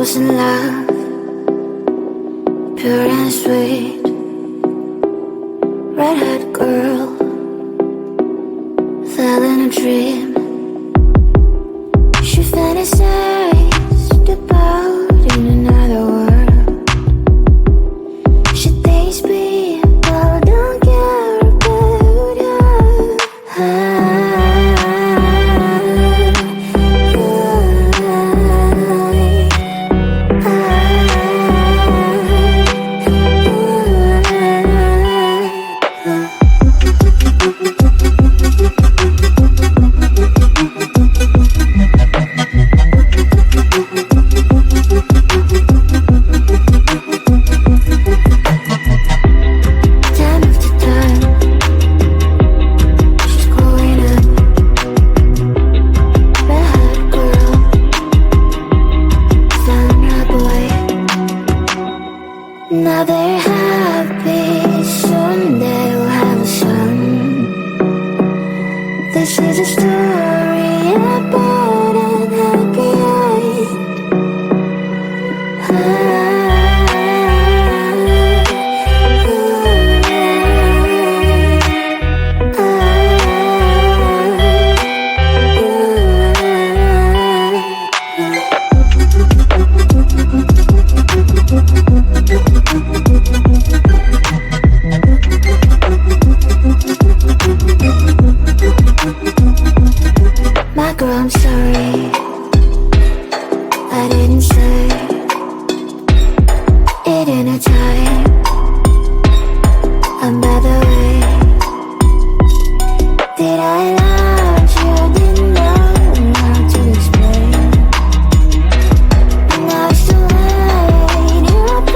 was in love, pure and sweet, red-haired girl, fell in a dream. She fantasized about in another world. She thinks people don't care about her. Now they're happy, soon they'll have a son. This is a story about an happy My girl, I'm sorry, I didn't say it in a time. And by the way, did I love you? Didn't know how to explain. And now it's too late, you're up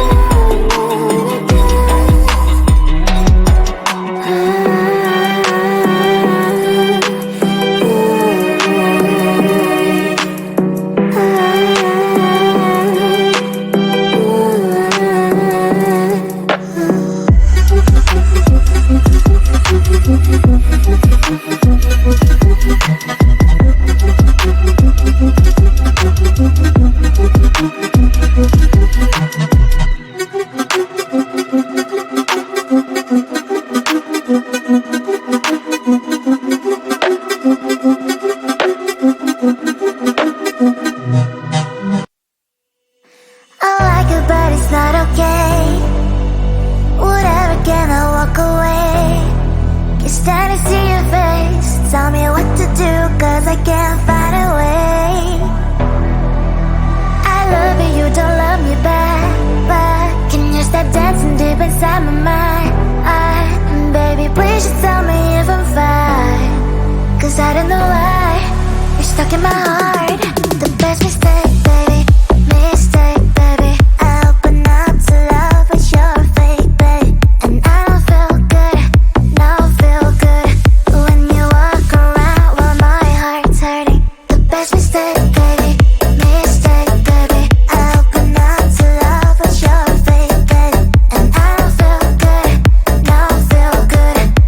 I like it, but it's not okay. Whatever, can I walk away? Can't stand to see your face. Tell me what to do, cause I can't find a way. I love you, you don't love me back, but can you stop dancing deep inside my mind? Baby, please just tell me if I'm fine, cause I don't know why you're stuck in my heart. The best mistake, baby, mistake, baby. I open up to love, but you're fake, babe. And I don't feel good, no feel good when you walk around while my heart's hurting. The best mistake, baby, mistake, baby. I open up to love, but you're fake, babe. And I don't feel good, no feel good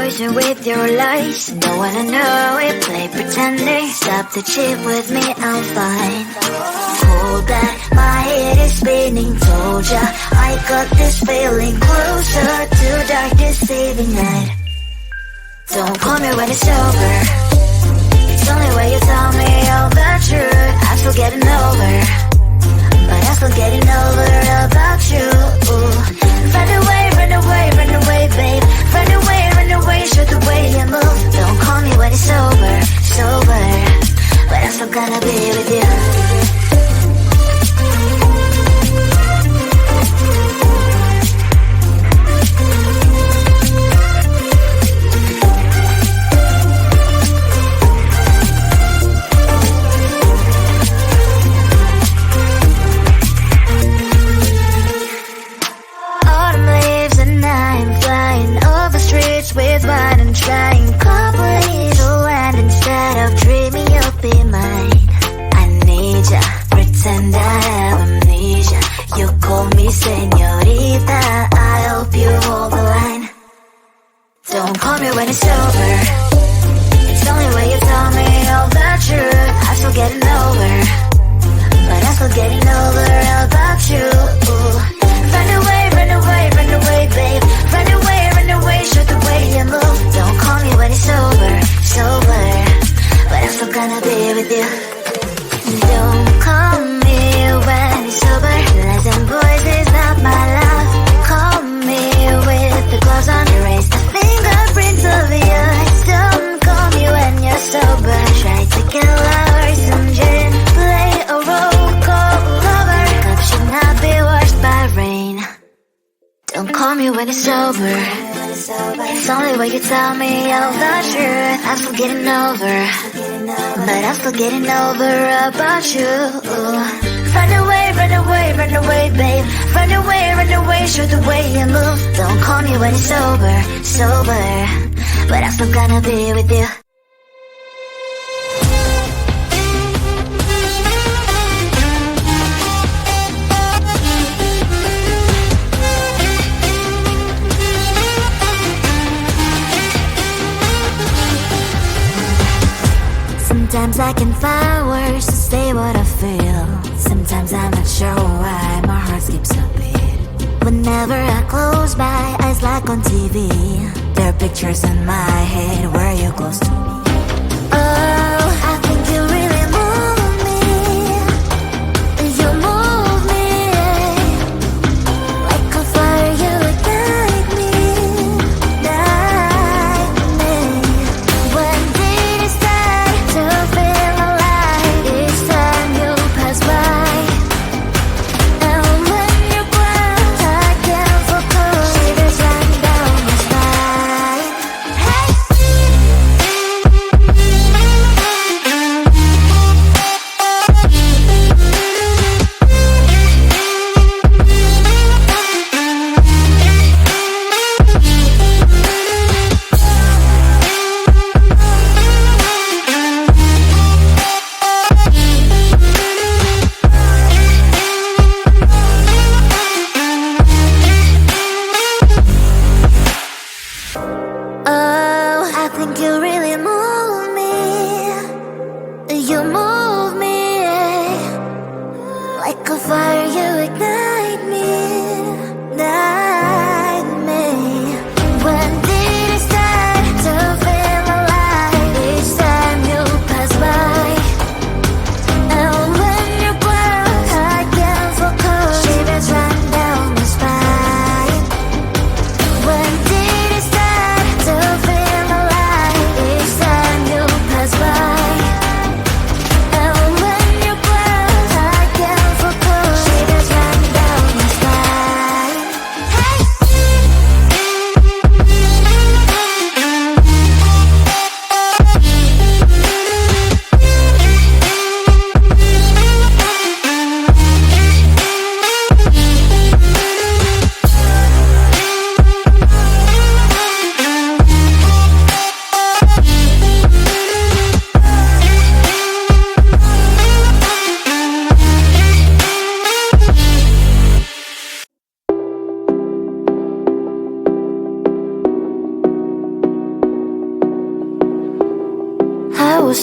poison with your lies. Don't wanna know it, play pretending. Stop the cheat with me, I'm fine. Hold back, my head is spinning. Told ya, I got this feeling. Closer to dark deceiving night. Don't call me when it's over. It's only when you tell me all the truth. I'm still getting over, but I'm still getting over about you. Run away, run away, run away, babe. Run away, show the way you move. Don't call me when it's over, sober, but I'm still gonna be with you. With wine and trying coffee to land instead of dreaming you'll be mine. I need ya, pretend I have amnesia. You call me señorita, I hope you hold the line. Don't call me when it's over. It's only when you tell me all the truth. I'm still getting over, but I'm still getting over about you. Run away, run away, run away, babe. Run away, show the way you move. Don't call me when it's over, sober, but I'm still gonna be with you. Don't call me when it's sober. Lies and boys is not my love. Call me with the gloves on. Erase the fingerprints of yours. Don't call me when you're sober. Try to kill hours, some gin. Play a role, call lover. Cup should not be washed by rain. Don't call me when it's over. It's only when you tell me all the truth. I'm still getting over, but I'm still getting over about you. Run away, run away, run away, babe. Run away, show the way you move. Don't call me when it's over, sober, but I'm still gonna be with you. Sometimes I can find words to say what I feel. Sometimes I'm not sure why my heart skips a beat. Whenever I close my eyes like on TV, there are pictures in my head where you're close to me. Oh, I think you really move me. You move me like a fire, you ignite me. When did it start to feel alive? Each time you pass by, and when you're gone, I can't focus. Shivers run down my spine. Hey. Oh, I think you really move me. You move me like a fire, you ignite me. Ignite me. When did it start to feel alive? Each time you pass by, and when you're gone, I can't focus. Shivers run down my spine. When did it start to feel alive? Each time you pass by, and when you're gone, I can't focus. Shivers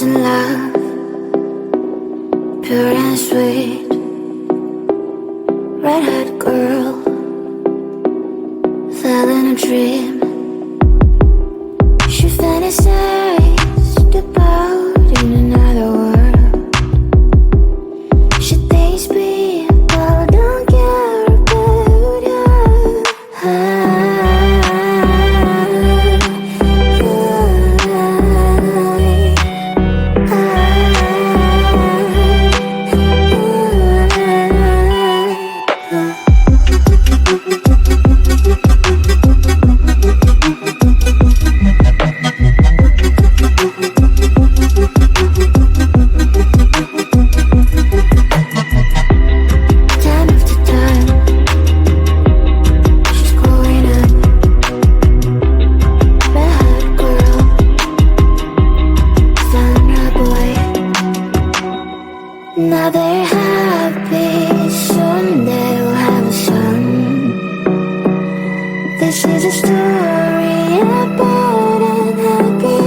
in love, pure and sweet, red-haired girl, fell in a dream. She fantasized about in another world. She thinks people don't care about her. Now they're happy, soon they'll have a son. This is a story about an happy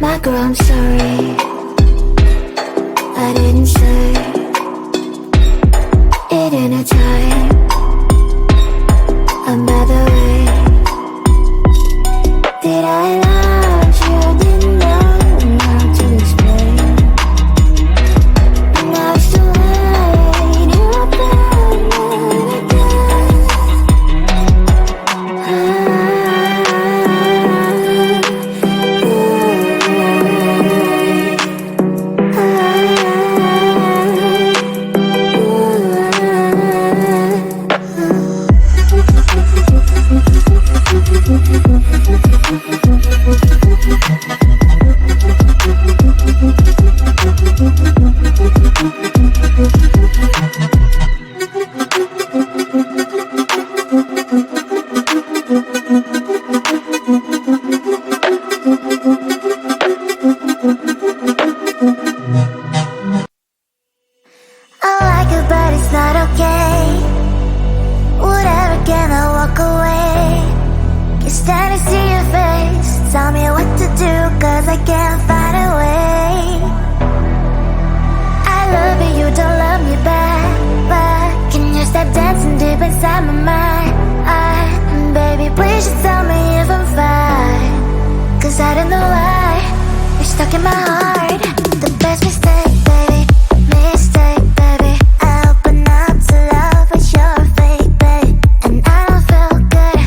My girl, I'm sorry, I didn't say it in a time, another way. Did I love you? Didn't know how to explain. Now it's too late, you're abandoned again. I like it, but it's not okay. Whatever, can I walk away? Can't stand to see your face. Tell me what to do, cause I can't find a way. I love you, you don't love me back, but can you stop dancing deep inside my mind? Baby, please just tell me if I'm fine, cause I don't know why you're stuck in my heart. The best mistake, baby, mistake, baby. I open up to love, but you're fake, babe. And I don't feel good,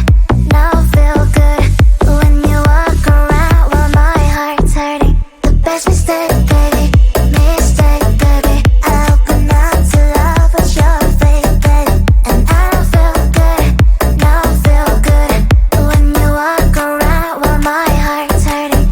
no feel good when you walk around while my heart's hurting. The best mistake, baby, mistake, baby. I open up to love, but you're fake, babe. And I don't feel good, no feel good when you walk around while my heart's hurting.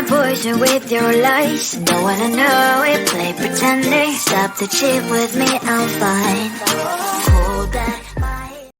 wanna poison with your lies. Don't wanna know it, play pretending. Stop the cheat with me, I'm fine. Hold that.